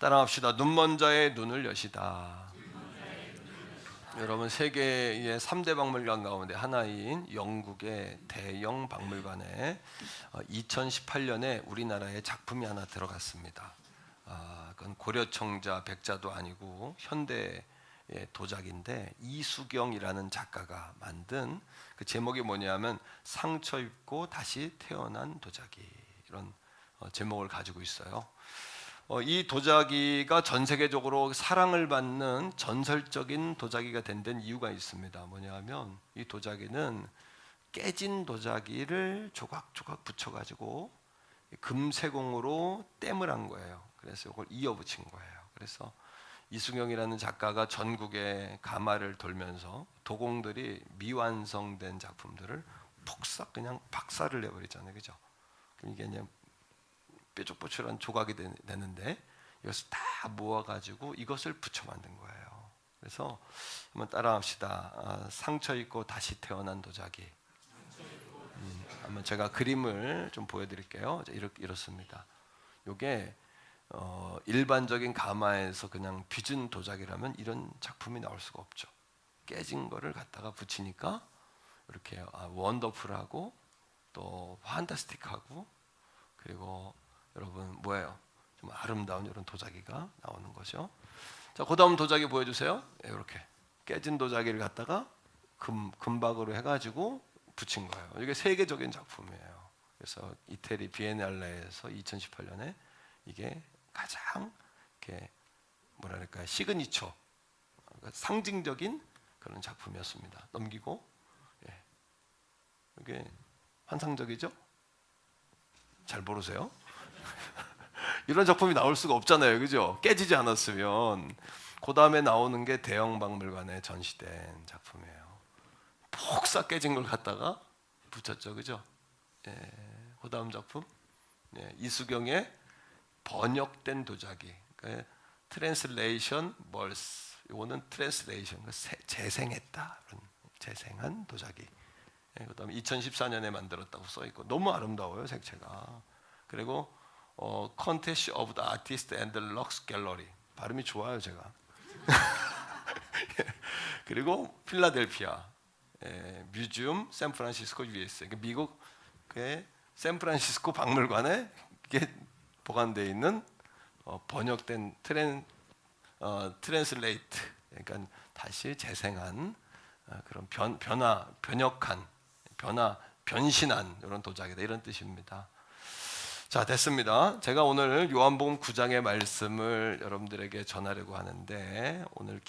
따라합시다. 눈먼 자의 눈을 여시다. 여러분, 세계의 3대 박물관 가운데 하나인 영국의 대영 박물관에 2018년에 우리나라의 작품이 하나 들어갔습니다. 그건 고려청자 백자도 아니고 현대의 도자기인데 이수경이라는 작가가 만든 그 제목이 뭐냐면 상처 입고 다시 태어난 도자기, 이런 제목을 가지고 있어요. 이 도자기가 전 세계적으로 사랑을 받는 전설적인 도자기가 된 데는 이유가 있습니다. 뭐냐면 이 도자기는 깨진 도자기를 조각조각 붙여가지고 금세공으로 땜을 한 거예요. 그래서 이걸 이어붙인 거예요. 그래서 이수경이라는 작가가 전국에 가마를 돌면서 도공들이 미완성된 작품들을 폭삭 그냥 박살을 내버리잖아요, 그죠? 이게 그냥 뾰족뾰족한 조각이 되는데 이것을 다 모아가지고 이것을 붙여 만든 거예요. 그래서 한번 따라합시다. 상처 입고 다시 태어난 도자기. 한번 제가 그림을 좀 보여드릴게요. 이렇습니다. 이게 일반적인 가마에서 그냥 빚은 도자기라면 이런 작품이 나올 수가 없죠. 깨진 거를 갖다가 붙이니까 이렇게 원더풀하고 또 판타스틱하고, 그리고 여러분 뭐예요? 좀 아름다운 이런 도자기가 나오는 거죠. 자, 그다음 도자기 보여주세요. 이렇게 깨진 도자기를 갖다가 금박으로 해가지고 붙인 거예요. 이게 세계적인 작품이에요. 그래서 이태리 비엔날레에서 2018년에 이게 가장 이렇게 뭐랄까 시그니처, 상징적인 그런 작품이었습니다. 넘기고, 이게 환상적이죠? 잘 모르세요? 이런 작품이 나올 수가 없잖아요, 그죠? 깨지지 않았으면. 그 다음에 나오는 게 대영 박물관에 전시된 작품이에요. 폭삭 깨진 걸 갖다가 붙였죠, 그죠? 그 다음 작품, 이수경의 번역된 도자기, 트랜슬레이션 멀스. 이거는 트랜슬레이션, 재생했다, 재생한 도자기. 그다음에 2014년에 만들었다고 써 있고 너무 아름다워요, 색채가. 그리고 Contest of the Artist and the Lux Gallery, 발음이 좋아요 제가. 그리고 필라델피아 뮤지엄 샌프란시스코 USA, 미국의 샌프란시스코 박물관에 이게 보관되어 있는 번역된 트랜슬레이트, 그러니까 다시 재생한 그런 변신한 이런 도자기다, 이런 뜻입니다. 자, 됐습니다. 제가 오늘 요한복음 9장의 말씀을 여러분들에게 전하려고 하는데, 오늘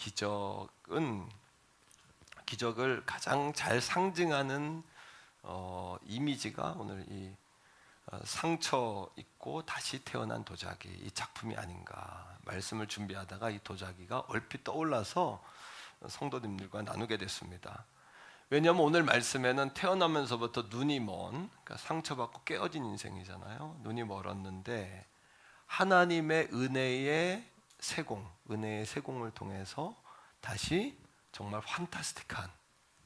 기적을 가장 잘 상징하는 이미지가 오늘 이 상처 입고 다시 태어난 도자기, 이 작품이 아닌가. 말씀을 준비하다가 이 도자기가 얼핏 떠올라서 성도님들과 나누게 됐습니다. 왜냐하면 오늘 말씀에는 태어나면서부터 눈이 먼, 그러니까 상처받고 깨어진 인생이잖아요. 눈이 멀었는데 하나님의 은혜의 세공을 통해서 다시 정말 판타스틱한,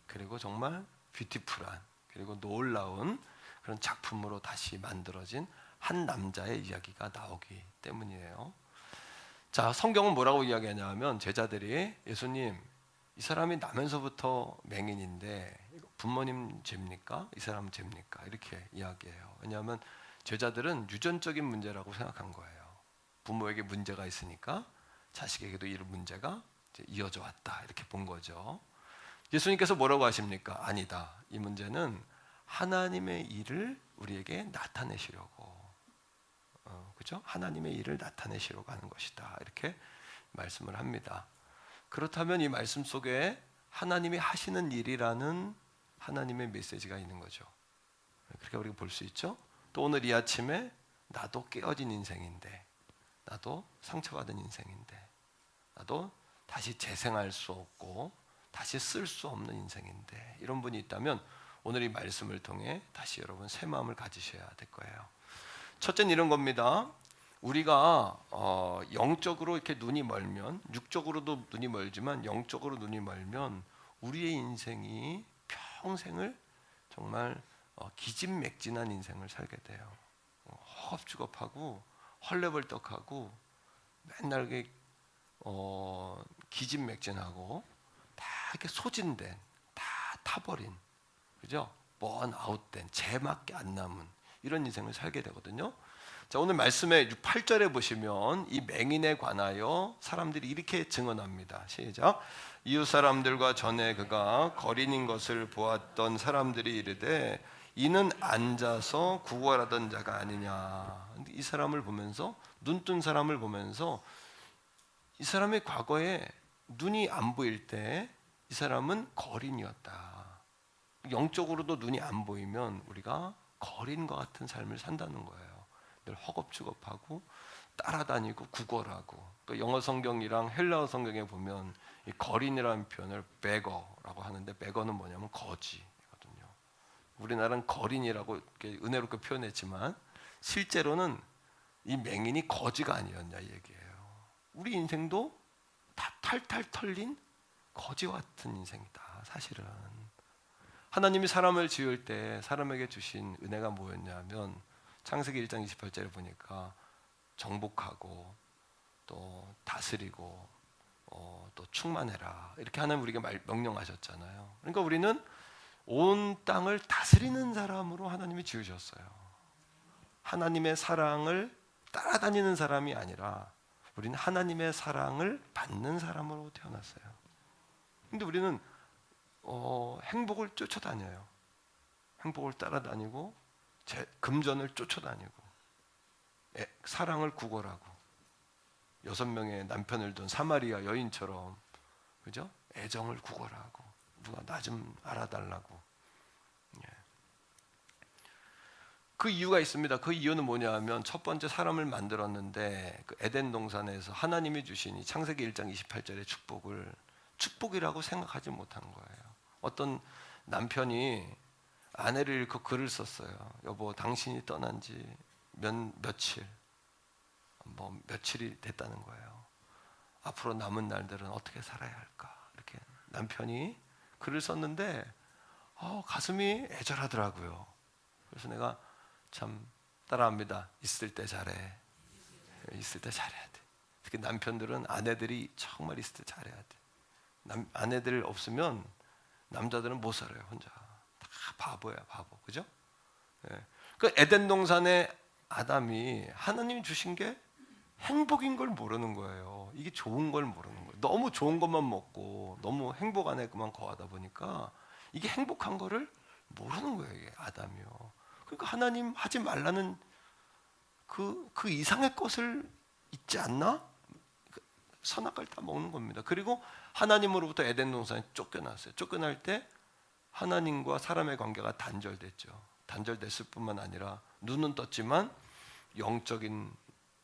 그리고 정말 뷰티풀한, 그리고 놀라운 그런 작품으로 다시 만들어진 한 남자의 이야기가 나오기 때문이에요. 자, 성경은 뭐라고 이야기하냐면, 제자들이 예수님, 이 사람이 나면서부터 맹인인데 부모님 죄입니까? 이 사람은 죄입니까? 이렇게 이야기해요. 왜냐하면 제자들은 유전적인 문제라고 생각한 거예요. 부모에게 문제가 있으니까 자식에게도 이런 문제가 이어져 왔다, 이렇게 본 거죠. 예수님께서 뭐라고 하십니까? 아니다. 이 문제는 하나님의 일을 우리에게 나타내시려고, 그죠? 하나님의 일을 나타내시려고 하는 것이다, 이렇게 말씀을 합니다. 그렇다면 이 말씀 속에 하나님이 하시는 일이라는 하나님의 메시지가 있는 거죠. 그렇게 우리가 볼 수 있죠. 또 오늘 이 아침에 나도 깨어진 인생인데, 나도 상처받은 인생인데, 나도 다시 재생할 수 없고 다시 쓸 수 없는 인생인데, 이런 분이 있다면 오늘 이 말씀을 통해 다시 여러분 새 마음을 가지셔야 될 거예요. 첫째는 이런 겁니다. 우리가 영적으로 이렇게 눈이 멀면, 육적으로도 눈이 멀지만 영적으로 눈이 멀면 우리의 인생이 평생을 정말 기진맥진한 인생을 살게 돼요. 허겁지겁하고 헐레벌떡하고 맨날 이렇게 기진맥진하고 다 이렇게 소진된, 다 타버린, 그죠? 번 아웃된, 제밖에 안 남은 이런 인생을 살게 되거든요. 자, 오늘 말씀의 8절에 보시면 이 맹인에 관하여 사람들이 이렇게 증언합니다. 시작. 이웃 사람들과 전에 그가 거린인 것을 보았던 사람들이 이르되 이는 앉아서 구걸하던 자가 아니냐. 근데 이 사람을 보면서, 눈뜬 사람을 보면서 이 사람의 과거에 눈이 안 보일 때 이 사람은 거린이었다. 영적으로도 눈이 안 보이면 우리가 거린과 같은 삶을 산다는 거예요. 늘 허겁지겁하고 따라다니고 구걸하고. 또 영어 성경이랑 헬라어 성경에 보면 이 거린이라는 표현을 beggar라고 하는데, beggar는 뭐냐면 거지거든요. 우리나라는 거린이라고 이렇게 은혜롭게 표현했지만 실제로는 이 맹인이 거지가 아니었냐 이 얘기예요. 우리 인생도 다 탈탈 털린 거지 같은 인생이다. 사실은 하나님이 사람을 지을 때 사람에게 주신 은혜가 뭐였냐면, 창세기 1장 28절에 보니까 정복하고 또 다스리고 또 충만해라, 이렇게 하나님 우리에게 명령하셨잖아요. 그러니까 우리는 온 땅을 다스리는 사람으로 하나님이 지으셨어요. 하나님의 사랑을 따라다니는 사람이 아니라 우리는 하나님의 사랑을 받는 사람으로 태어났어요. 근데 우리는 행복을 쫓아다녀요. 행복을 따라다니고 금전을 쫓아다니고 사랑을 구걸하고 6명의 남편을 둔 사마리아 여인처럼, 그죠? 애정을 구걸하고 누가 나 좀 알아달라고. 그 이유가 있습니다. 그 이유는 뭐냐 하면, 첫 번째 사람을 만들었는데 그 에덴 동산에서 하나님이 주신 이 창세기 1장 28절의 축복을 축복이라고 생각하지 못한 거예요. 어떤 남편이 아내를 잃고 글을 썼어요. 여보, 당신이 떠난 지 며칠이 됐다는 거예요. 앞으로 남은 날들은 어떻게 살아야 할까? 이렇게 남편이 글을 썼는데 가슴이 애절하더라고요. 그래서 내가 참 따라합니다. 있을 때 잘해. 있을 때 잘해야 돼. 특히 남편들은 아내들이 정말 있을 때 잘해야 돼. 아내들 없으면 남자들은 못 살아요. 혼자 다 바보야, 바보. 그죠? 그 에덴 동산에 아담이 하나님이 주신 게 행복인 걸 모르는 거예요. 이게 좋은 걸 모르는 거예요. 너무 좋은 것만 먹고 너무 행복 안에 그만 거하다 보니까 이게 행복한 거를 모르는 거예요. 이게 아담이요. 그러니까 하나님 하지 말라는 그 이상의 것을 잊지 않나? 선악과를 다 먹는 겁니다. 그리고 하나님으로부터 에덴 동산에 쫓겨났어요. 쫓겨날 때 하나님과 사람의 관계가 단절됐죠. 단절됐을 뿐만 아니라 눈은 떴지만 영적인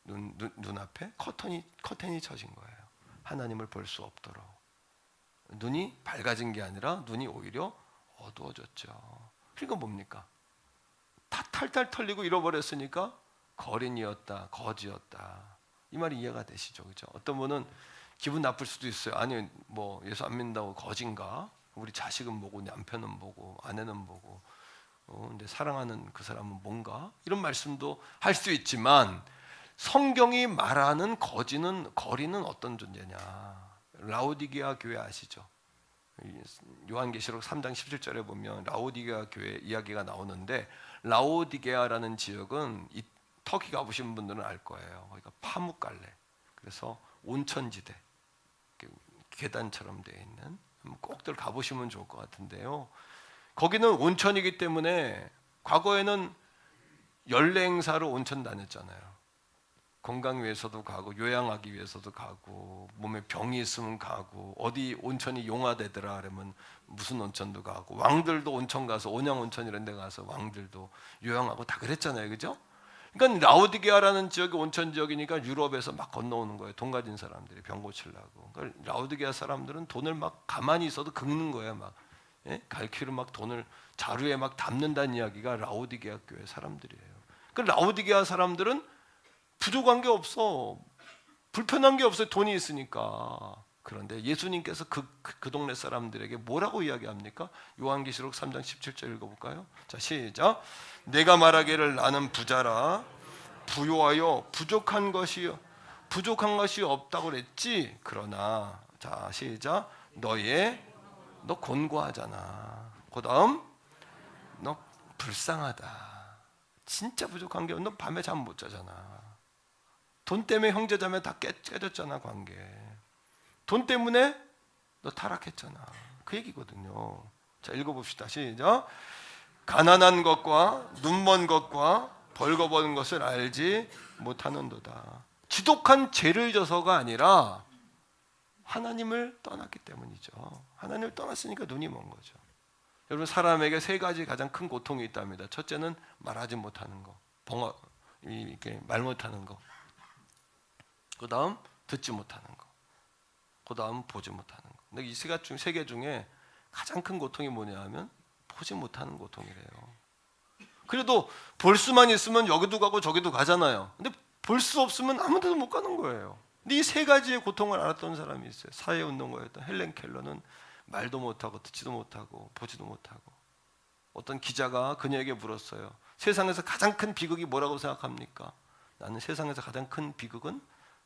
눈앞에 커튼이 쳐진 거예요. 하나님을 볼 수 없도록. 눈이 밝아진 게 아니라 눈이 오히려 어두워졌죠. 그러니까 뭡니까? 다 탈탈 털리고 잃어버렸으니까 거린이었다, 거지였다. 이 말이 이해가 되시죠? 그렇죠? 어떤 분은 기분 나쁠 수도 있어요. 아니 뭐 예수 안 믿는다고 거진가? 우리 자식은 뭐고 남편은 뭐고 아내는 뭐고 근데 사랑하는 그 사람은 뭔가? 이런 말씀도 할 수 있지만 성경이 말하는 거리는 어떤 존재냐? 라오디게아 교회 아시죠? 요한계시록 3장 17절에 보면 라오디게아 교회 이야기가 나오는데, 라오디게아라는 지역은 이 터키 가보신 분들은 알 거예요. 거기가 파묵갈래. 그래서 온천지대, 계단처럼 되어 있는, 꼭들 가보시면 좋을 것 같은데요. 거기는 온천이기 때문에 과거에는 연례 행사로 온천 다녔잖아요. 건강 위해서도 가고 요양하기 위해서도 가고 몸에 병이 있으면 가고 어디 온천이 용화되더라 그러면 무슨 온천도 가고, 왕들도 온천 가서 온양 온천 이런 데 가서 왕들도 요양하고 다 그랬잖아요. 그죠? 그러니까 라오디게아라는 지역이 온천 지역이니까 유럽에서 막 건너오는 거예요. 돈 가진 사람들이 병 고치려고. 그러니까 라오디게아 사람들은 돈을 막 가만히 있어도 긁는 거예요. 막 갈퀴로 막 돈을 자루에 막 담는다는 이야기가 라오디게아 교회 사람들이에요. 그 라오디게아 사람들은 부족한 게 없어, 불편한 게 없어요. 돈이 있으니까. 그런데 예수님께서 그 동네 사람들에게 뭐라고 이야기합니까? 요한계시록 3장 17절 읽어볼까요? 자, 시작. 내가 말하기를 나는 부자라 부요하여 부족한 것이요 부족한 것이 없다고 그랬지. 그러나 자 시작. 너 곤고하잖아. 그 다음 너 불쌍하다. 진짜 부족한 게 너 밤에 잠 못 자잖아. 돈 때문에 형제자매 다 깨졌잖아. 관계. 돈 때문에 너 타락했잖아. 그 얘기거든요. 자 읽어봅시다. 시작. 가난한 것과 눈먼 것과 벌거벗은 것을 알지 못하는도다. 지독한 죄를 져서가 아니라 하나님을 떠났기 때문이죠. 하나님을 떠났으니까 눈이 먼 거죠. 여러분 사람에게 세 가지 가장 큰 고통이 있답니다. 첫째는 말하지 못하는 거, 이렇게 말 못하는 거. 그 다음 듣지 못하는 거. 그 다음 보지 못하는 거. 근데 이 세 개 중에 가장 큰 고통이 뭐냐 하면 보지 못하는 고통이래요. 그래도 볼 수만 있으면 여기도 가고 저기도 가잖아요. 근데 볼 수 없으면 아무 데도 못 가는 거예요. 근데 이 세 가지의 고통을 알았던 사람이 있어요. 사회운동가였던 헬렌 켈러는 말도 못하고 듣지도 못하고 보지도 못하고, 어떤 기자가 그녀에게 물었어요. 세상에서 가장 큰 비극이 뭐라고 생각합니까? 나는 세상에서 가장 큰 비극은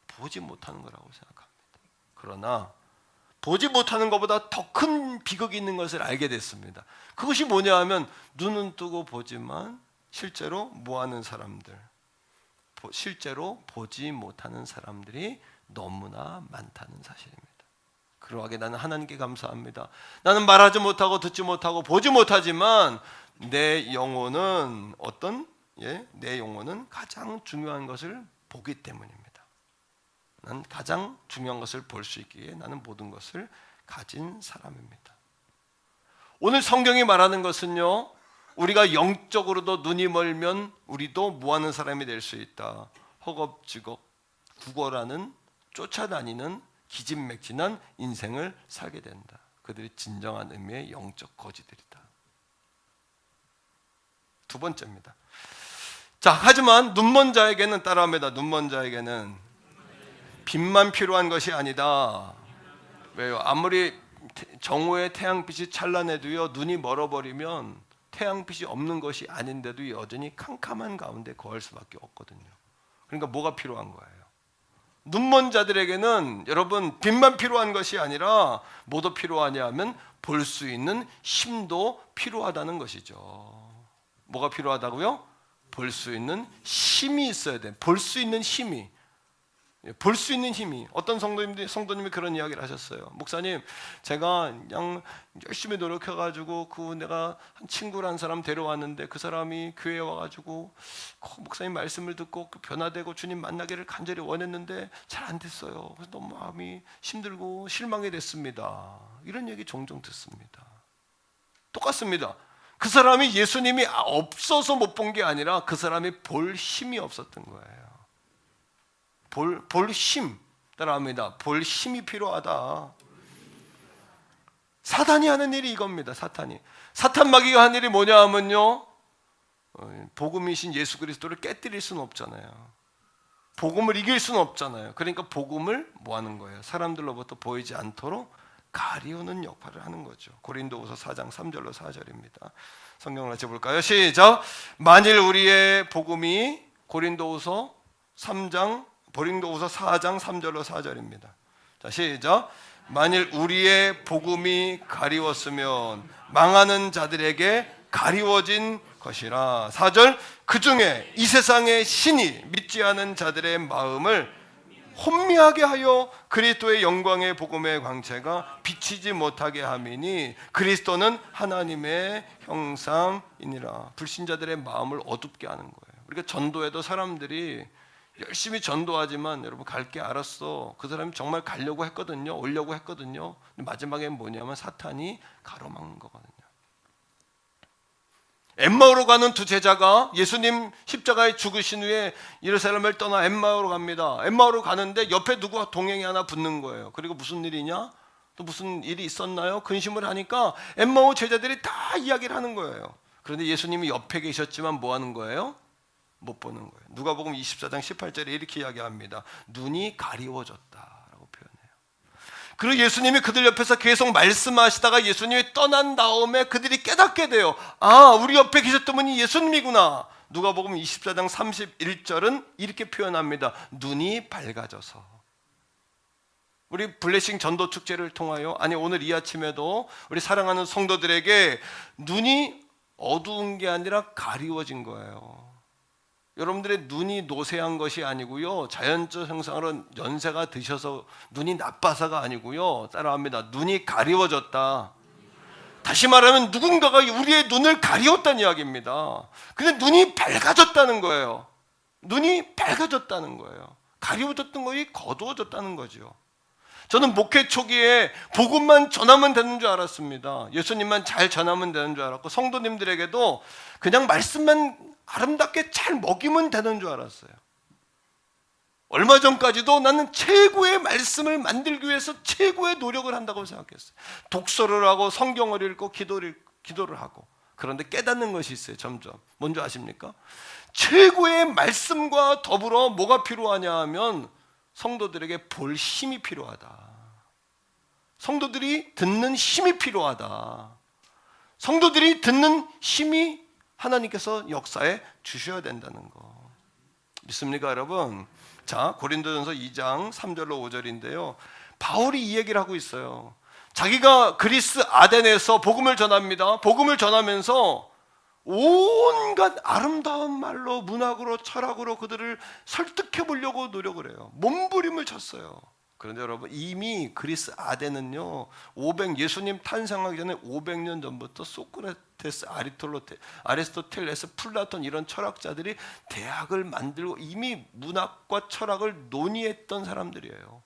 보지 못하는 거라고 생각합니다. 그러나 보지 못하는 것보다 더 큰 비극이 있는 것을 알게 됐습니다. 그것이 뭐냐 하면 눈은 뜨고 보지만 실제로 뭐하는 사람들, 실제로 보지 못하는 사람들이 너무나 많다는 사실입니다. 그러하게 나는 하나님께 감사합니다. 나는 말하지 못하고 듣지 못하고 보지 못하지만 내 영혼은 내 영혼은 가장 중요한 것을 보기 때문입니다. 난 가장 중요한 것을 볼 수 있기에 나는 모든 것을 가진 사람입니다. 오늘 성경이 말하는 것은요, 우리가 영적으로도 눈이 멀면 우리도 뭐하는 사람이 될 수 있다. 허겁지겁 구걸하는, 쫓아다니는 기진맥진한 인생을 살게 된다. 그들이 진정한 의미의 영적 거지들이다. 두 번째입니다. 자, 하지만 눈먼 자에게는 따라합니다. 눈먼 자에게는 빛만 필요한 것이 아니다. 왜요? 아무리 정오의 태양빛이 찬란해도요, 눈이 멀어버리면 태양빛이 없는 것이 아닌데도 여전히 캄캄한 가운데 거할 수밖에 없거든요. 그러니까 뭐가 필요한 거예요? 눈먼 자들에게는 여러분 빛만 필요한 것이 아니라 뭐도 필요하냐 하면 볼 수 있는 힘도 필요하다는 것이죠. 뭐가 필요하다고요? 볼 수 있는 힘이 있어야 돼. 볼 수 있는 힘이. 볼 수 있는 힘이. 어떤 성도님이 그런 이야기를 하셨어요. 목사님, 제가 그냥 열심히 노력해가지고 내가 한 친구를 한 사람 데려왔는데 그 사람이 교회에 와가지고 목사님 말씀을 듣고 변화되고 주님 만나기를 간절히 원했는데 잘 안 됐어요. 그래서 너무 마음이 힘들고 실망이 됐습니다. 이런 얘기 종종 듣습니다. 똑같습니다. 그 사람이 예수님이 없어서 못 본 게 아니라 그 사람이 볼 힘이 없었던 거예요. 볼 힘, 따라합니다. 볼 힘이 필요하다. 사탄이 하는 일이 이겁니다. 사탄 마귀가 하는 일이 뭐냐 하면요, 복음이신 예수 그리스도를 깨뜨릴 수는 없잖아요. 복음을 이길 수는 없잖아요. 그러니까 복음을 뭐 하는 거예요? 사람들로부터 보이지 않도록 가리우는 역할을 하는 거죠. 고린도후서 4장 3절로 4절입니다. 성경을 같이 볼까요? 시작. 만일 우리의 복음이 고린도후서 4장 3절로 4절입니다. 자, 시작. 만일 우리의 복음이 가리웠으면 망하는 자들에게 가리워진 것이라. 4절. 그 중에 이 세상의 신이 믿지 않은 자들의 마음을 혼미하게 하여 그리스도의 영광의 복음의 광채가 비치지 못하게 함이니 그리스도는 하나님의 형상이니라. 불신자들의 마음을 어둡게 하는 거예요. 우리가 전도해도 사람들이 열심히 전도하지만 여러분 갈 게 알았어. 그 사람이 정말 가려고 했거든요. 오려고 했거든요. 근데 마지막엔 뭐냐면 사탄이 가로막는 거거든요. 엠마오로 가는 두 제자가 예수님 십자가에 죽으신 후에 예루살렘을 떠나 엠마오로 갑니다. 엠마오로 가는데 옆에 누구 동행이 하나 붙는 거예요. 그리고 무슨 일이냐? 또 무슨 일이 있었나요? 근심을 하니까 엠마오 제자들이 다 이야기를 하는 거예요. 그런데 예수님이 옆에 계셨지만 뭐 하는 거예요? 못 보는 거예요. 누가복음 24장 18절에 이렇게 이야기합니다. 눈이 가리워졌다라고 표현해요. 그리고 예수님이 그들 옆에서 계속 말씀하시다가 예수님이 떠난 다음에 그들이 깨닫게 돼요. 아, 우리 옆에 계셨던 분이 예수님이구나. 누가복음 24장 31절은 이렇게 표현합니다. 눈이 밝아져서. 우리 블레싱 전도 축제를 통하여, 아니 오늘 이 아침에도 우리 사랑하는 성도들에게 눈이 어두운 게 아니라 가리워진 거예요. 여러분들의 눈이 노쇠한 것이 아니고요, 자연적 현상으로 연세가 드셔서 눈이 나빠서가 아니고요, 따라합니다. 눈이 가리워졌다. 다시 말하면 누군가가 우리의 눈을 가리웠다는 이야기입니다. 근데 눈이 밝아졌다는 거예요. 눈이 밝아졌다는 거예요. 가리워졌던 것이 거두어졌다는 거죠. 저는 목회 초기에 복음만 전하면 되는 줄 알았습니다. 예수님만 잘 전하면 되는 줄 알았고, 성도님들에게도 그냥 말씀만 아름답게 잘 먹이면 되는 줄 알았어요. 얼마 전까지도 나는 최고의 말씀을 만들기 위해서 최고의 노력을 한다고 생각했어요. 독서를 하고 성경을 읽고 기도를 하고. 그런데 깨닫는 것이 있어요. 점점. 뭔지 아십니까? 최고의 말씀과 더불어 뭐가 필요하냐 하면 성도들에게 볼 힘이 필요하다. 성도들이 듣는 힘이 필요하다. 성도들이 듣는 힘이 하나님께서 역사에 주셔야 된다는 거. 믿습니까, 여러분? 자, 고린도전서 2장 3절로 5절인데요. 바울이 이 얘기를 하고 있어요. 자기가 그리스 아덴에서 복음을 전합니다. 복음을 전하면서 온갖 아름다운 말로, 문학으로, 철학으로 그들을 설득해 보려고 노력을 해요. 몸부림을 쳤어요. 그런데 여러분, 이미 그리스 아덴은요, 예수님 탄생하기 전에 500년 전부터 소크라테스, 아리스토텔레스, 플라톤 이런 철학자들이 대학을 만들고 이미 문학과 철학을 논의했던 사람들이에요.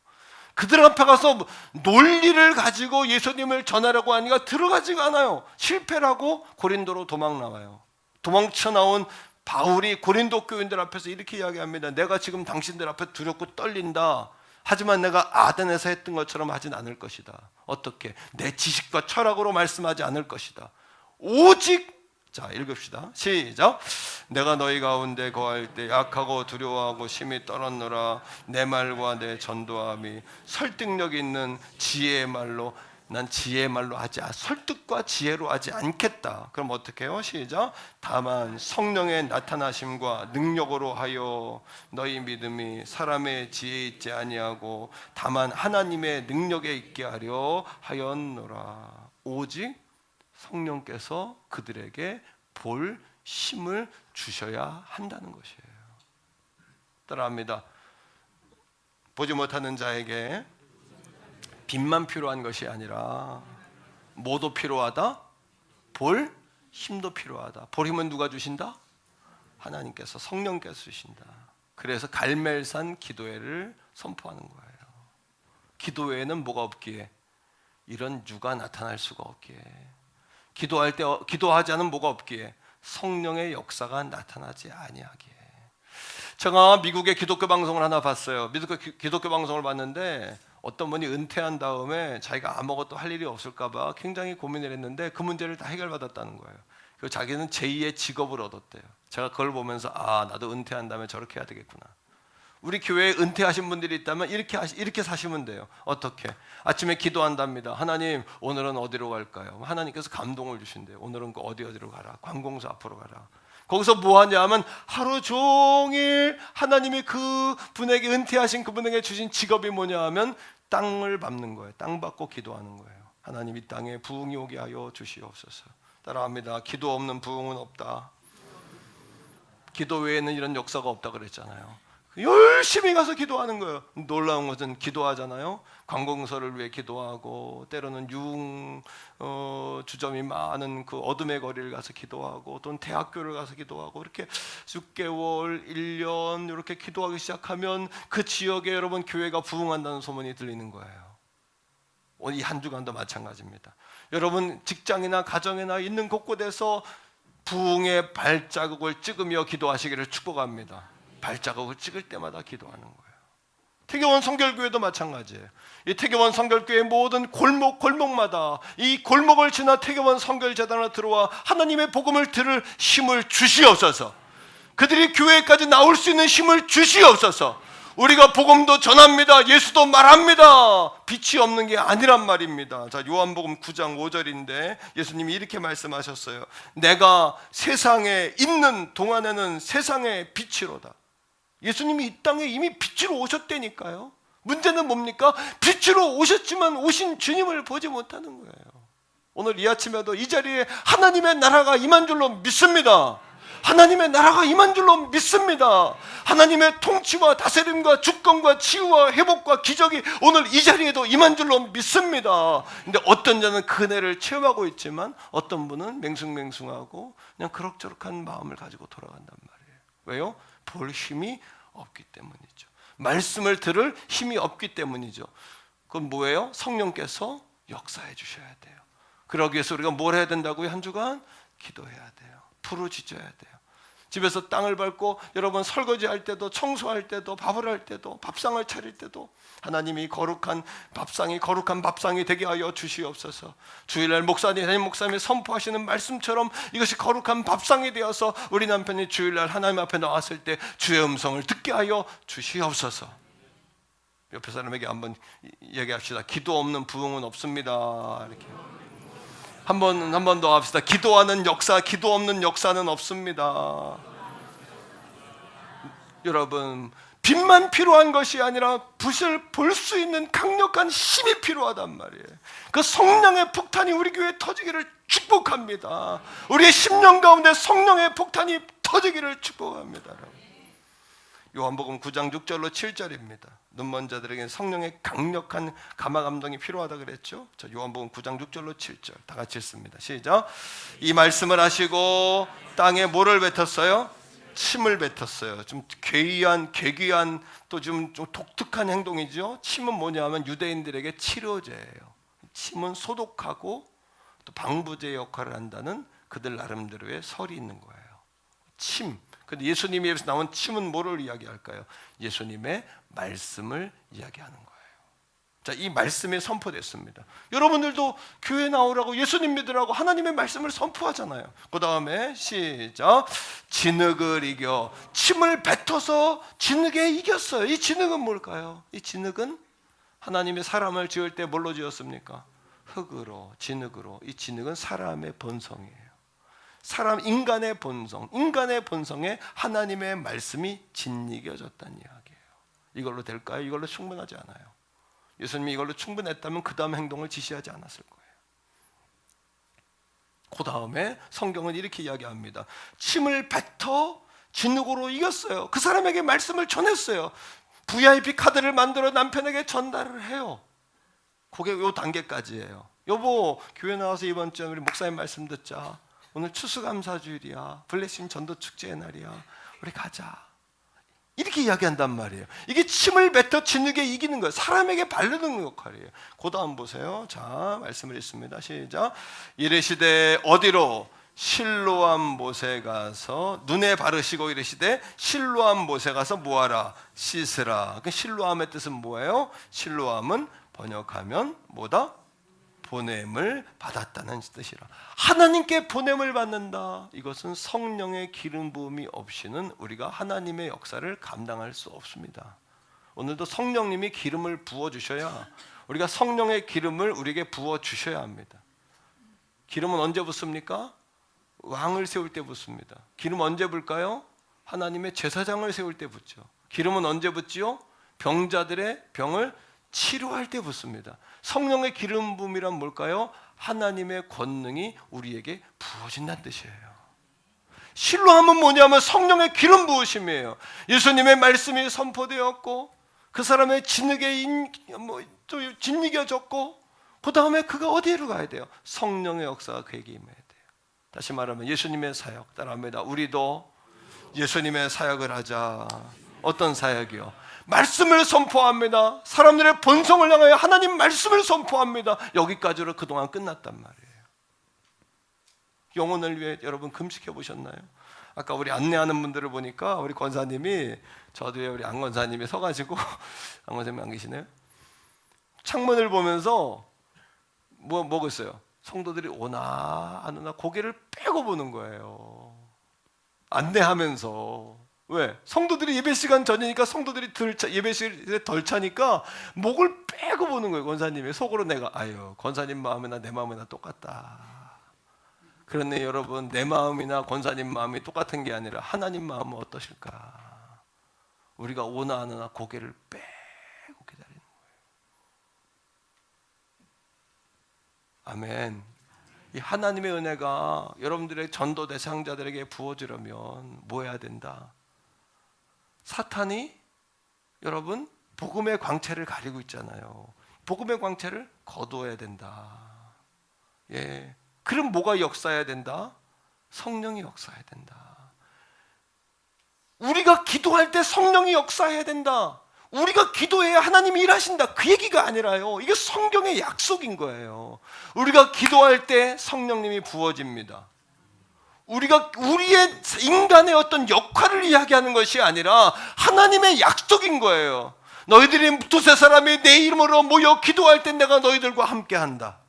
그들 앞에 가서 논리를 가지고 예수님을 전하려고 하니까 들어가지가 않아요. 실패를 하고 고린도로 도망 나와요. 도망쳐 나온 바울이 고린도 교인들 앞에서 이렇게 이야기합니다. 내가 지금 당신들 앞에 두렵고 떨린다. 하지만 내가 아덴에서 했던 것처럼 하진 않을 것이다. 어떻게? 내 지식과 철학으로 말씀하지 않을 것이다. 오직, 자, 읽읍시다. 시작. 내가 너희 가운데 거할 때 약하고 두려워하고 심히 떨었노라. 내 말과 내 전도함이 설득력 있는 지혜의 말로, 난 지혜의 말로 설득과 지혜로 하지 않겠다. 그럼 어떻게 해요? 시작. 다만 성령의 나타나심과 능력으로 하여 너희 믿음이 사람의 지혜에 있지 아니하고 다만 하나님의 능력에 있게 하려 하였노라. 오직 성령께서 그들에게 볼 힘을 주셔야 한다는 것이에요. 따라합니다. 보지 못하는 자에게 빛만 필요한 것이 아니라 뭐도 필요하다? 볼 힘도 필요하다. 볼 힘은 누가 주신다? 하나님께서, 성령께서 주신다. 그래서 갈멜산 기도회를 선포하는 거예요. 기도회에는 뭐가 없기에? 이런 유가 나타날 수가 없기에. 기도할 때 기도하지 않으면 뭐가 없기에? 성령의 역사가 나타나지 아니하기에. 제가 미국의 기독교 방송을 하나 봤어요. 기독교 방송을 봤는데 어떤 분이 은퇴한 다음에 자기가 아무것도 할 일이 없을까 봐 굉장히 고민을 했는데 그 문제를 다 해결받았다는 거예요. 그리고 자기는 제2의 직업을 얻었대요. 제가 그걸 보면서 나도 은퇴한 다음에 저렇게 해야 되겠구나. 우리 교회에 은퇴하신 분들이 있다면 이렇게 사시면 돼요. 어떻게? 아침에 기도한답니다. 하나님, 오늘은 어디로 갈까요? 하나님께서 감동을 주신대요. 오늘은 어디로 가라. 관공서 앞으로 가라. 거기서 뭐 하냐 하면 하루 종일 하나님이 그 분에게, 은퇴하신 그분에게 주신 직업이 뭐냐 하면 땅을 밟는 거예요. 땅 밟고 기도하는 거예요. 하나님, 이 땅에 부흥이 오게 하여 주시옵소서. 따라합니다. 기도 없는 부흥은 없다. 기도 외에는 이런 역사가 없다 그랬잖아요. 열심히 가서 기도하는 거예요. 놀라운 것은 기도하잖아요. 관공서를 위해 기도하고, 때로는 주점이 많은 그 어둠의 거리를 가서 기도하고, 또는 대학교를 가서 기도하고, 이렇게 6개월, 1년 이렇게 기도하기 시작하면 그 지역에 여러분 교회가 부흥한다는 소문이 들리는 거예요. 오늘 이 한 주간도 마찬가지입니다. 여러분 직장이나 가정이나 있는 곳곳에서 부흥의 발자국을 찍으며 기도하시기를 축복합니다. 발자국을 찍을 때마다 기도하는 거예요. 태교원 성결교회도 마찬가지예요. 이 태교원 성결교회 모든 골목마다 이 골목을 지나 태교원 성결재단으로 들어와 하나님의 복음을 들을 힘을 주시옵소서. 그들이 교회까지 나올 수 있는 힘을 주시옵소서. 우리가 복음도 전합니다. 예수도 말합니다. 빛이 없는 게 아니란 말입니다. 자, 요한복음 9장 5절인데 예수님이 이렇게 말씀하셨어요. 내가 세상에 있는 동안에는 세상의 빛이로다. 예수님이 이 땅에 이미 빛으로 오셨다니까요. 문제는 뭡니까? 빛으로 오셨지만 오신 주님을 보지 못하는 거예요. 오늘 이 아침에도 이 자리에 하나님의 나라가 임한 줄로 믿습니다. 하나님의 나라가 임한 줄로 믿습니다. 하나님의 통치와 다스림과 주권과 치유와 회복과 기적이 오늘 이 자리에도 임한 줄로 믿습니다. 근데 어떤 자는 그 은혜를 체험하고 있지만 어떤 분은 맹숭맹숭하고 그냥 그럭저럭한 마음을 가지고 돌아간단 말이에요. 왜요? 볼 힘이 없기 때문이죠. 말씀을 들을 힘이 없기 때문이죠. 그건 뭐예요? 성령께서 역사해 주셔야 돼요. 그러기 위해서 우리가 뭘 해야 된다고요? 한 주간 기도해야 돼요. 부르짖어야 돼요. 집에서 땅을 밟고 여러분 설거지할 때도, 청소할 때도, 밥을 할 때도, 밥상을 차릴 때도 하나님이 거룩한 밥상이 되게 하여 주시옵소서. 주일날 담임 목사님이 선포하시는 말씀처럼 이것이 거룩한 밥상이 되어서 우리 남편이 주일날 하나님 앞에 나왔을 때 주의 음성을 듣게 하여 주시옵소서. 옆에 사람에게 한번 얘기합시다. 기도 없는 부흥은 없습니다. 이렇게 한 번 더 합시다. 기도하는 역사, 기도 없는 역사는 없습니다. 여러분, 빛만 필요한 것이 아니라 빛을 볼 수 있는 강력한 힘이 필요하단 말이에요. 그 성령의 폭탄이 우리 교회에 터지기를 축복합니다. 우리의 심령 가운데 성령의 폭탄이 터지기를 축복합니다. 요한복음 9장 6절로 7절입니다. 눈먼 자들에게 성령의 강력한 감화 감동이 필요하다 그랬죠. 자, 요한복음 9장 6절로 7절 다 같이 읽습니다. 시작. 이 말씀을 하시고 땅에 뭐를 뱉었어요? 침을 뱉었어요. 좀 괴이한, 괴귀한 또 좀 독특한 행동이죠. 침은 뭐냐면 유대인들에게 치료제예요. 침은 소독하고 또 방부제 역할을 한다는 그들 나름대로의 설이 있는 거예요. 침. 근데 예수님이 여기서 나온 침은 뭐를 이야기할까요? 예수님의 말씀을 이야기하는 거예요. 자, 이 말씀이 선포됐습니다. 여러분들도 교회 나오라고 예수님 믿으라고 하나님의 말씀을 선포하잖아요. 그 다음에 시작. 진흙을 이겨 침을 뱉어서 진흙에 이겼어요. 이 진흙은 뭘까요? 이 진흙은 하나님이 사람을 지을 때 뭘로 지었습니까? 흙으로, 진흙으로. 이 진흙은 사람의 본성이에요. 인간의 본성에 하나님의 말씀이 짓이겨졌다는 이야기예요. 이걸로 될까요? 이걸로 충분하지 않아요. 예수님이 이걸로 충분했다면 그 다음 행동을 지시하지 않았을 거예요. 그 다음에 성경은 이렇게 이야기합니다. 침을 뱉어 진흙으로 이겼어요. 그 사람에게 말씀을 전했어요. VIP 카드를 만들어 남편에게 전달을 해요. 그게 요 단계까지예요. 여보, 교회 나와서 이번 주에 우리 목사님 말씀 듣자. 오늘 추수감사주일이야. 블레싱 전도축제의 날이야. 우리 가자. 이렇게 이야기한단 말이에요. 이게 침을 뱉어 진흙에 이기는 거예요. 사람에게 바르는 역할이에요. 그 다음 보세요. 자, 말씀을 읽습니다. 시작. 이르시되 어디로? 실로암 못에 가서 눈에 바르시고 이르시되 실로암 못에 가서 뭐하라? 씻으라. 그 실로암의 뜻은 뭐예요? 실로암은 번역하면 뭐다? 보냄을 받았다는 뜻이라. 하나님께 보냄을 받는다. 이것은 성령의 기름 부음이 없이는 우리가 하나님의 역사를 감당할 수 없습니다. 오늘도 성령님이 기름을 부어 주셔야, 우리가 성령의 기름을 우리에게 부어 주셔야 합니다. 기름은 언제 붓습니까? 왕을 세울 때 붓습니다. 기름 언제 불까요? 하나님의 제사장을 세울 때 붓죠. 기름은 언제 붓지요? 병자들의 병을 치료할 때 붓습니다. 성령의 기름 부음이란 뭘까요? 하나님의 권능이 우리에게 부어진다는 뜻이에요. 실로함은 뭐냐면 성령의 기름 부으심이에요. 예수님의 말씀이 선포되었고 그 사람의 진흙에 또 짓이겨졌고 그 다음에 그가 어디로 가야 돼요? 성령의 역사가 그에게 임해야 돼요. 다시 말하면 예수님의 사역 따라합니다. 우리도 예수님의 사역을 하자. 어떤 사역이요? 말씀을 선포합니다. 사람들의 본성을 향하여 하나님 말씀을 선포합니다. 여기까지로 그동안 끝났단 말이에요. 영혼을 위해 여러분 금식해 보셨나요? 아까 우리 안내하는 분들을 보니까 우리 권사님이, 저도에 우리 안 권사님이 서가지고 안 권사님이 안 계시네요. 창문을 보면서 뭐겠어요? 성도들이 오나 안 오나 고개를 빼고 보는 거예요. 안내하면서. 왜? 성도들이 예배 시간 전이니까 성도들이 예배 시간에 덜 차니까 목을 빼고 보는 거예요. 권사님이 속으로 내가 아유 권사님 마음이나 내 마음이나 똑같다. 그런데 여러분 내 마음이나 권사님 마음이 똑같은 게 아니라 하나님 마음은 어떠실까? 우리가 오나 안 오나 고개를 빼고 기다리는 거예요. 아멘. 이 하나님의 은혜가 여러분들의 전도 대상자들에게 부어지려면 뭐 해야 된다? 사탄이 여러분 복음의 광채를 가리고 있잖아요. 복음의 광채를 거두어야 된다. 예. 그럼 뭐가 역사해야 된다? 성령이 역사해야 된다. 우리가 기도할 때 성령이 역사해야 된다. 우리가 기도해야 하나님이 일하신다. 그 얘기가 아니라요. 이게 성경의 약속인 거예요. 우리가 기도할 때 성령님이 부어집니다. 우리가 우리의 인간의 어떤 역할을 이야기하는 것이 아니라 하나님의 약속인 거예요. 너희들이 두세 사람이 내 이름으로 모여 기도할 때 내가 너희들과 함께한다.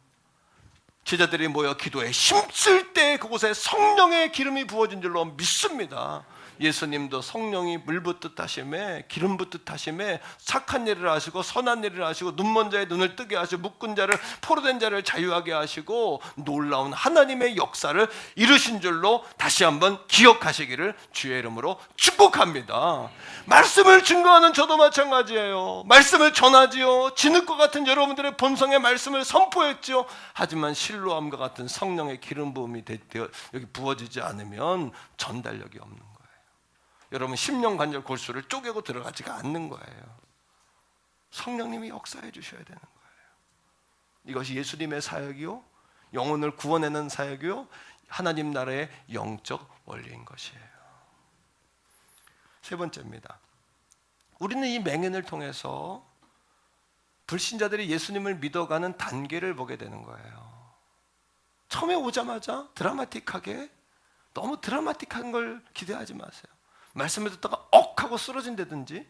제자들이 모여 기도에 힘쓸 때 그곳에 성령의 기름이 부어진 줄로 믿습니다. 예수님도 성령이 물 붓듯 하심에 기름 붓듯 하심에 착한 일을 하시고 선한 일을 하시고 눈먼 자의 눈을 뜨게 하시고 묶은 자를 포로된 자를 자유하게 하시고 놀라운 하나님의 역사를 이루신 줄로 다시 한번 기억하시기를 주의 이름으로 축복합니다. 말씀을 증거하는 저도 마찬가지예요. 말씀을 전하지요. 진흙과 같은 여러분들의 본성의 말씀을 선포했지요. 하지만 실로암과 같은 성령의 기름 부음이 여기 부어지지 않으면 전달력이 없는 거예요. 여러분 심령관절 골수를 쪼개고 들어가지가 않는 거예요. 성령님이 역사해 주셔야 되는 거예요. 이것이 예수님의 사역이요, 영혼을 구원하는 사역이요, 하나님 나라의 영적 원리인 것이에요. 세 번째입니다. 우리는 이 맹인을 통해서 불신자들이 예수님을 믿어가는 단계를 보게 되는 거예요. 처음에 오자마자 드라마틱하게, 너무 드라마틱한 걸 기대하지 마세요. 말씀을 듣다가 억 하고 쓰러진다든지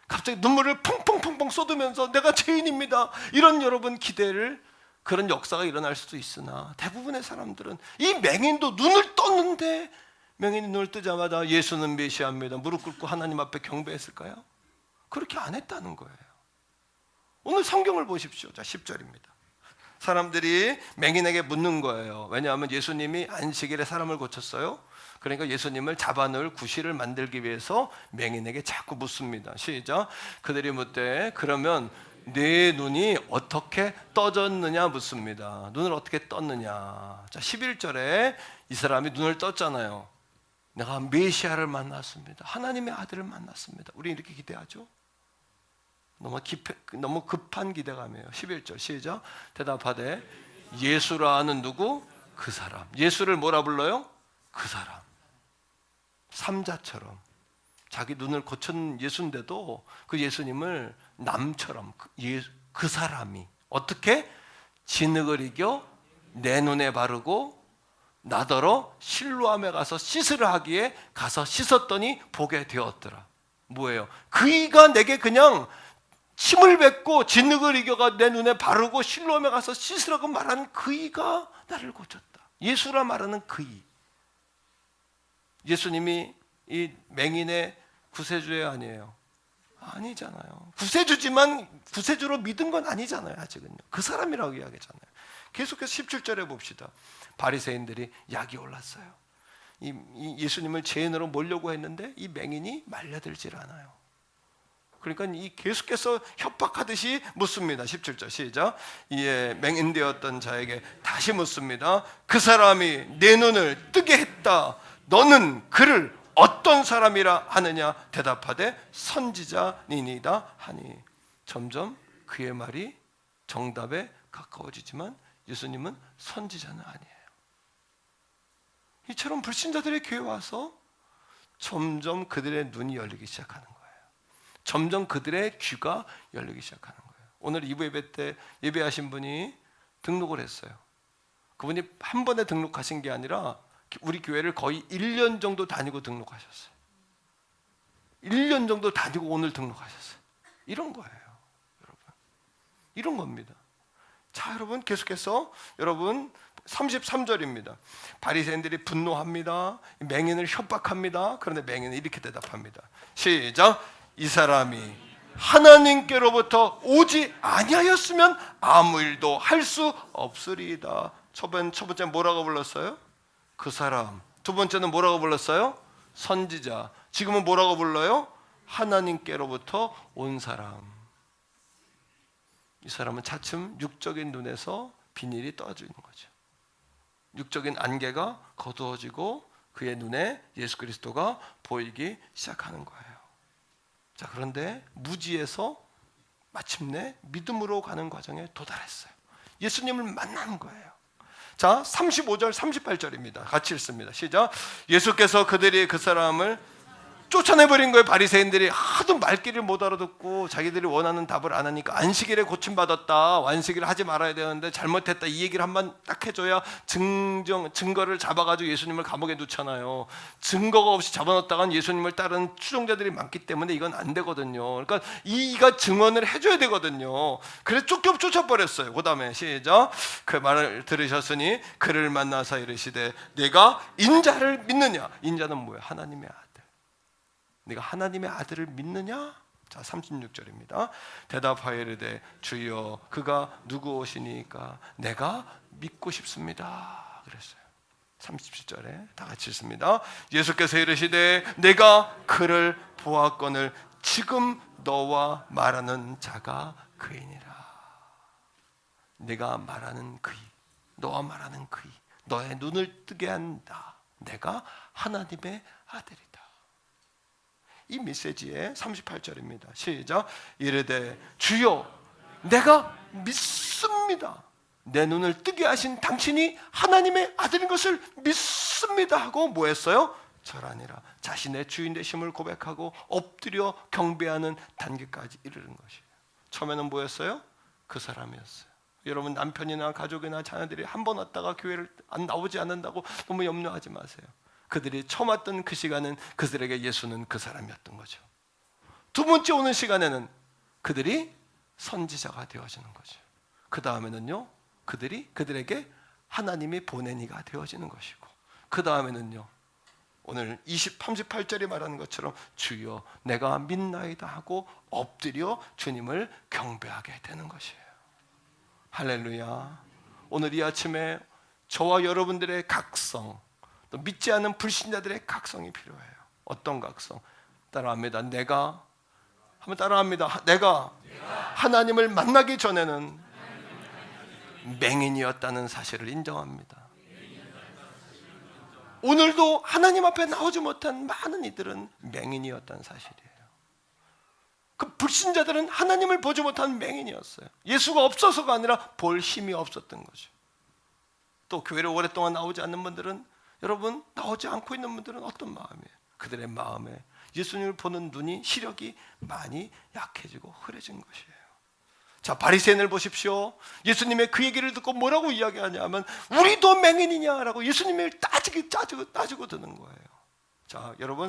갑자기 눈물을 펑펑펑펑 쏟으면서 내가 죄인입니다, 이런 여러분 기대를, 그런 역사가 일어날 수도 있으나 대부분의 사람들은 이 맹인도 눈을 떴는데, 맹인이 눈을 뜨자마자 예수는 메시아입니다 무릎 꿇고 하나님 앞에 경배했을까요? 그렇게 안 했다는 거예요. 오늘 성경을 보십시오. 자, 10절입니다. 사람들이 맹인에게 묻는 거예요. 왜냐하면 예수님이 안식일에 사람을 고쳤어요. 그러니까 예수님을 잡아넣을 구실을 만들기 위해서 맹인에게 자꾸 묻습니다. 시작. 그들이 묻되 그러면 네 눈이 어떻게 떠졌느냐 묻습니다. 눈을 어떻게 떴느냐. 자, 11절에 이 사람이 눈을 떴잖아요. 내가 메시아를 만났습니다. 하나님의 아들을 만났습니다. 우리 이렇게 기대하죠? 너무 급한 기대감이에요. 11절 시작. 대답하되 예수라 하는 누구? 그 사람. 예수를 뭐라 불러요? 그 사람. 삼자처럼 자기 눈을 고친 예수인데도 그 예수님을 남처럼 그 사람이 어떻게 진흙을 이겨 내 눈에 바르고 나더러 실로암에 가서 씻으라 하기에 가서 씻었더니 보게 되었더라. 뭐예요? 그이가 내게 그냥 침을 뱉고 진흙을 이겨가 내 눈에 바르고 실로암에 가서 씻으라고 말한 그이가 나를 고쳤다. 예수라 말하는 그이. 예수님이 이 맹인의 구세주예요, 아니에요? 아니잖아요. 구세주지만 구세주로 믿은 건 아니잖아요. 아직은요. 그 사람이라고 이야기하잖아요. 계속해서 17절에 봅시다. 바리새인들이 약이 올랐어요. 이 예수님을 죄인으로 몰려고 했는데 이 맹인이 말려들질 않아요. 그러니까 이 계속해서 협박하듯이 묻습니다. 17절 시작. 이에 맹인되었던 자에게 다시 묻습니다. 그 사람이 내 눈을 뜨게 했다. 너는 그를 어떤 사람이라 하느냐? 대답하되 선지자니이다 하니. 점점 그의 말이 정답에 가까워지지만 예수님은 선지자는 아니에요. 이처럼 불신자들의 교회에 와서 점점 그들의 눈이 열리기 시작하는 거예요. 점점 그들의 귀가 열리기 시작하는 거예요. 오늘 2부 예배 때 예배하신 분이 등록을 했어요. 그분이 한 번에 등록하신 게 아니라 우리 교회를 거의 1년 정도 다니고 등록하셨어요. 1년 정도 다니고 오늘 등록하셨어요. 이런 거예요, 여러분. 이런 겁니다. 자, 여러분 계속해서 여러분 33절입니다. 바리새인들이 분노합니다. 맹인을 협박합니다. 그런데 맹인은 이렇게 대답합니다. 시작. 이 사람이 하나님께로부터 오지 아니하였으면 아무 일도 할 수 없으리이다. 첫 번째 뭐라고 불렀어요? 그 사람. 두 번째는 뭐라고 불렀어요? 선지자. 지금은 뭐라고 불러요? 하나님께로부터 온 사람. 이 사람은 차츰 육적인 눈에서 비닐이 떠지는 거죠. 육적인 안개가 거두어지고 그의 눈에 예수 그리스도가 보이기 시작하는 거예요. 자, 그런데 무지에서 마침내 믿음으로 가는 과정에 도달했어요. 예수님을 만나는 거예요. 자, 35절 38절입니다. 같이 읽습니다. 시작. 예수께서 그들이 그 사람을 쫓아내버린 거예요. 바리새인들이 하도 말귀를 못 알아듣고 자기들이 원하는 답을 안 하니까 안식일에 고침받았다, 안식일을 하지 말아야 되는데 잘못했다, 이 얘기를 한번 딱 해줘야 증거를 잡아가지고 예수님을 감옥에 넣잖아요. 증거가 없이 잡아놓다간 예수님을 따르는 추종자들이 많기 때문에 이건 안 되거든요. 그러니까 이가 증언을 해줘야 되거든요. 그래서 쫓아버렸어요. 그 다음에 시작. 그 말을 들으셨으니 그를 만나서 이르시되 내가 인자를 믿느냐. 인자는 뭐예요? 하나님의 아들. 네가 하나님의 아들을 믿느냐? 자, 36절입니다. 대답하여 이르되 주여 그가 누구오시니까 내가 믿고 싶습니다. 그랬어요. 37절에 다 같이 읽습니다. 예수께서 이르시되 내가 그를 보았거늘 지금 너와 말하는 자가 그이니라. 내가 말하는 그이, 너와 말하는 그이, 너의 눈을 뜨게 한다. 내가 하나님의 아들이다. 이 메시지의 38절입니다. 시작. 이르되 주여 내가 믿습니다. 내 눈을 뜨게 하신 당신이 하나님의 아들인 것을 믿습니다 하고 뭐 했어요? 절하니라. 자신의 주인 되심을 고백하고 엎드려 경배하는 단계까지 이르는 것이에요. 처음에는 뭐였어요? 그 사람이었어요. 여러분 남편이나 가족이나 자녀들이 한 번 왔다가 교회를 안 나오지 않는다고 너무 염려하지 마세요. 그들이 처음 왔던 그 시간은 그들에게 예수는 그 사람이었던 거죠. 두 번째 오는 시간에는 그들이 선지자가 되어지는 거죠. 그 다음에는요, 그들에게 하나님이 보낸 이가 되어지는 것이고, 그 다음에는요, 오늘 38절이 말하는 것처럼 주여 내가 믿나이다 하고 엎드려 주님을 경배하게 되는 것이에요. 할렐루야. 오늘 이 아침에 저와 여러분들의 각성, 또 믿지 않는 불신자들의 각성이 필요해요. 어떤 각성? 따라합니다. 한번 따라합니다. 내가 하나님을 만나기 전에는 맹인이었다는 사실을 인정합니다. 오늘도 하나님 앞에 나오지 못한 많은 이들은 맹인이었다는 사실이에요. 그 불신자들은 하나님을 보지 못한 맹인이었어요. 예수가 없어서가 아니라 볼 힘이 없었던 거죠. 또 교회를 오랫동안 나오지 않는 분들은, 여러분 나오지 않고 있는 분들은 어떤 마음이에요? 그들의 마음에 예수님을 보는 눈이, 시력이 많이 약해지고 흐려진 것이에요. 자, 바리새인을 보십시오. 예수님의 그 얘기를 듣고 뭐라고 이야기하냐면 우리도 맹인이냐라고 예수님을 따지고 드는 거예요. 자, 여러분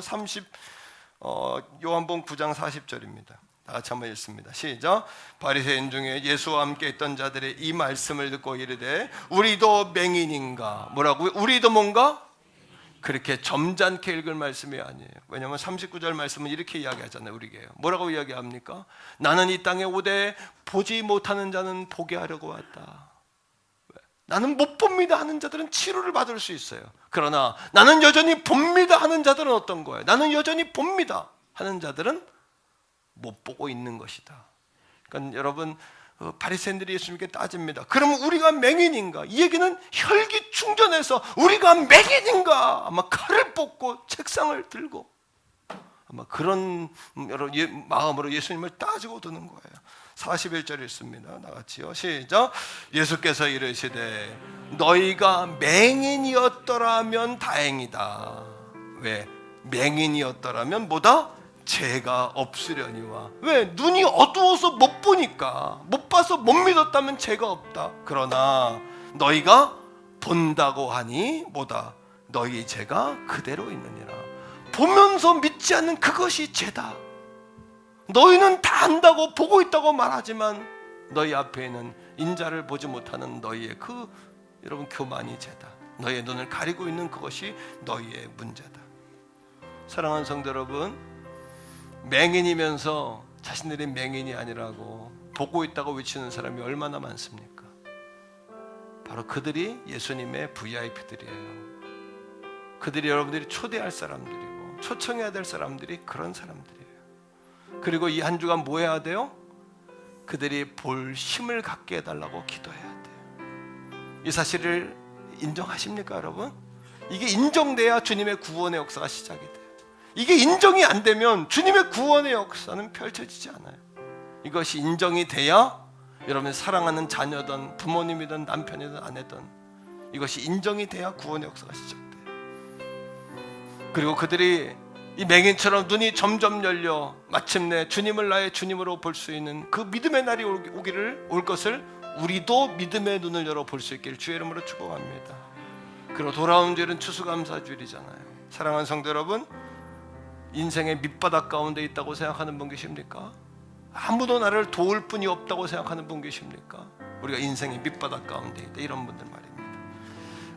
요한복음 9장 40절입니다. 다 같이 한번 읽습니다. 시작. 바리새인 중에 예수와 함께 있던 자들의 이 말씀을 듣고 이르되 우리도 맹인인가? 뭐라고요? 우리도 뭔가? 그렇게 점잖게 읽을 말씀이 아니에요. 왜냐하면 39절 말씀은 이렇게 이야기하잖아요. 우리에게 뭐라고 이야기합니까? 나는 이 땅에 오되 보지 못하는 자는 보게 하려고 왔다. 나는 못 봅니다 하는 자들은 치료를 받을 수 있어요. 그러나 나는 여전히 봅니다 하는 자들은 어떤 거예요? 나는 여전히 봅니다 하는 자들은 못 보고 있는 것이다. 그러니까 여러분, 바리새인들이 예수님께 따집니다. 그러면 우리가 맹인인가? 이 얘기는 혈기 충전해서 우리가 맹인인가? 아마 칼을 뽑고 책상을 들고 아마 그런 마음으로 예수님을 따지고 드는 거예요. 41절 읽습니다. 나같이요. 시작. 예수께서 이르시되 너희가 맹인이었더라면 다행이다. 왜? 맹인이었더라면 뭐다? 죄가 없으려니와. 왜? 눈이 어두워서 못 보니까, 못 봐서 못 믿었다면 죄가 없다. 그러나 너희가 본다고 하니 뭐다? 너희 죄가 그대로 있느니라. 보면서 믿지 않는 그것이 죄다. 너희는 다 안다고 보고 있다고 말하지만 너희 앞에 있는 인자를 보지 못하는 너희의 그 여러분 교만이 죄다. 너의 눈을 가리고 있는 그것이 너희의 문제다. 사랑하는 성도 여러분, 맹인이면서 자신들이 맹인이 아니라고 보고 있다고 외치는 사람이 얼마나 많습니까? 바로 그들이 예수님의 VIP들이에요. 그들이 여러분들이 초대할 사람들이고 초청해야 될 사람들이 그런 사람들이에요. 그리고 이 한 주간 뭐 해야 돼요? 그들이 볼 힘을 갖게 해달라고 기도해야 돼요. 이 사실을 인정하십니까 여러분? 이게 인정돼야 주님의 구원의 역사가 시작이 돼요. 이게 인정이 안 되면 주님의 구원의 역사는 펼쳐지지 않아요. 이것이 인정이 돼야 여러분이 사랑하는 자녀든 부모님이든 남편이든 아내든 이것이 인정이 돼야 구원의 역사가 시작돼요. 그리고 그들이 이 맹인처럼 눈이 점점 열려 마침내 주님을 나의 주님으로 볼 수 있는 그 믿음의 날이 올 것을 우리도 믿음의 눈을 열어 볼 수 있기를 주의 이름으로 축복합니다. 그리고 돌아온 주일은 추수감사주일이잖아요. 사랑하는 성도 여러분, 인생의 밑바닥 가운데 있다고 생각하는 분 계십니까? 아무도 나를 도울 분이 없다고 생각하는 분 계십니까? 우리가 인생의 밑바닥 가운데 있다, 이런 분들 말입니다.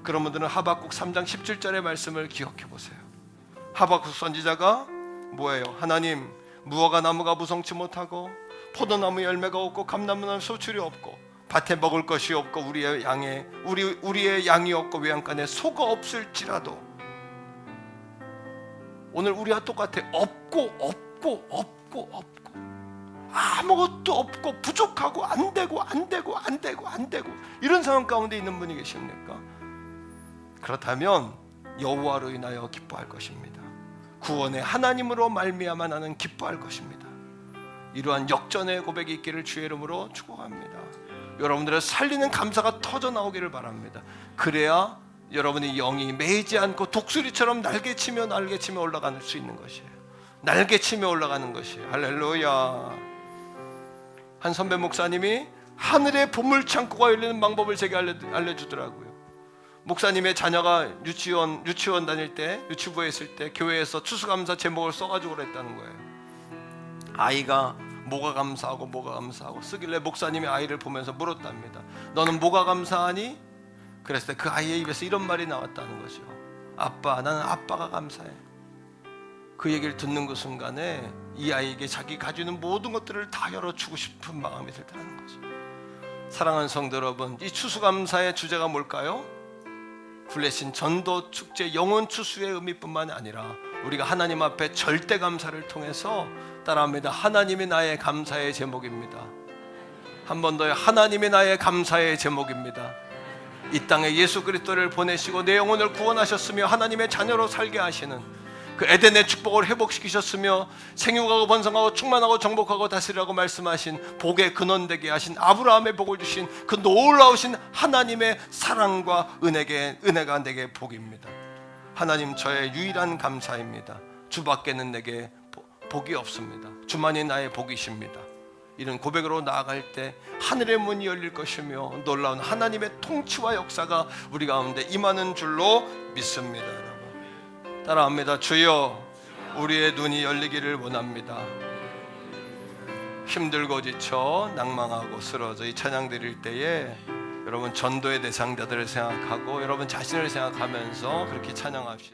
그런 분들은 하박국 3장 17절의 말씀을 기억해 보세요. 하박국 선지자가 뭐예요? 하나님, 무화과 나무가 무성치 못하고 포도나무 열매가 없고 감나무는 소출이 없고 밭에 먹을 것이 없고 우리의 양이 없고 외양간에 소가 없을지라도, 오늘 우리와 똑같아. 없고 아무것도 없고 부족하고 안 되고 이런 상황 가운데 있는 분이 계십니까? 그렇다면 여호와로 인하여 기뻐할 것입니다. 구원의 하나님으로 말미암아 나는 기뻐할 것입니다. 이러한 역전의 고백이 있기를 주의 이름으로 축복합니다. 여러분들의 살리는 감사가 터져 나오기를 바랍니다. 그래야 여러분의 영이 매이지 않고 독수리처럼 날개치며 올라갈 수 있는 것이에요. 날개치며 올라가는 것이에요. 할렐루야. 한 선배 목사님이 하늘의 보물창고가 열리는 방법을 제게 알려주더라고요. 목사님의 자녀가 유치원 다닐 때, 유치부에 있을 때 교회에서 추수감사 제목을 써가지고 그랬다는 거예요. 아이가 뭐가 감사하고 쓰길래 목사님이 아이를 보면서 물었답니다. 너는 뭐가 감사하니? 그랬을 때 그 아이의 입에서 이런 말이 나왔다는 거죠. 아빠, 나는 아빠가 감사해. 그 얘기를 듣는 그 순간에 이 아이에게 자기 가지고 있는 모든 것들을 다 열어주고 싶은 마음이 들다는 거죠. 사랑하는 성도 여러분, 이 추수감사의 주제가 뭘까요? 블레싱 전도 축제 영혼 추수의 의미뿐만 아니라 우리가 하나님 앞에 절대 감사를 통해서 따라합니다. 하나님이 나의 감사의 제목입니다. 한 번 더요. 하나님이 나의 감사의 제목입니다. 이 땅에 예수 그리스도를 보내시고 내 영혼을 구원하셨으며 하나님의 자녀로 살게 하시는 그 에덴의 축복을 회복시키셨으며 생육하고 번성하고 충만하고 정복하고 다스리라고 말씀하신 복의 근원되게 하신 아브라함의 복을 주신 그 놀라우신 하나님의 사랑과 은혜가 내게 복입니다. 하나님, 저의 유일한 감사입니다. 주밖에는 내게 복이 없습니다. 주만이 나의 복이십니다. 이런 고백으로 나아갈 때 하늘의 문이 열릴 것이며 놀라운 하나님의 통치와 역사가 우리 가운데 임하는 줄로 믿습니다. 여러분 따라합니다. 주여, 우리의 눈이 열리기를 원합니다. 힘들고 지쳐 낭망하고 쓰러져 이 찬양 드릴 때에 여러분 전도의 대상자들을 생각하고 여러분 자신을 생각하면서 그렇게 찬양합시다.